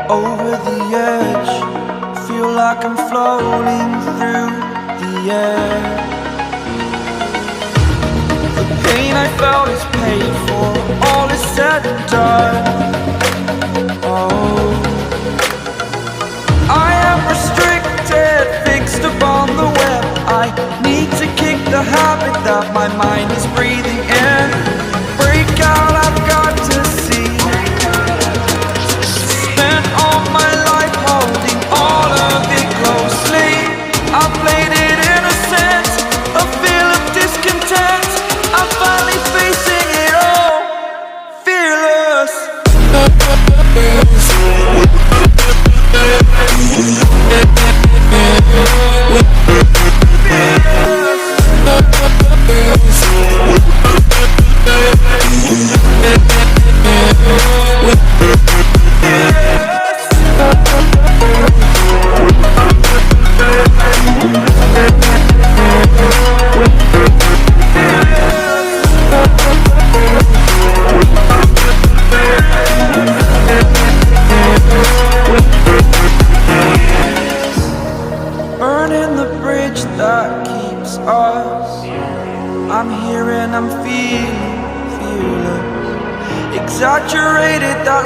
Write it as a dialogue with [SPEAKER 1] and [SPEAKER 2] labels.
[SPEAKER 1] over the edge. Feel like I'm floating through the air. The pain I felt is paid for, all is said and done. Oh, I am restricted, fixed upon the web. I need to kick the habit that my mind is breathing in. Break out, I've got to see. Spent all my life holding all of it closely. I played it innocent, a feel of discontent. I'm finally facing it all, fearless. Burning the bridge that keeps us. I'm here and I'm feeling fearless. Exaggerated that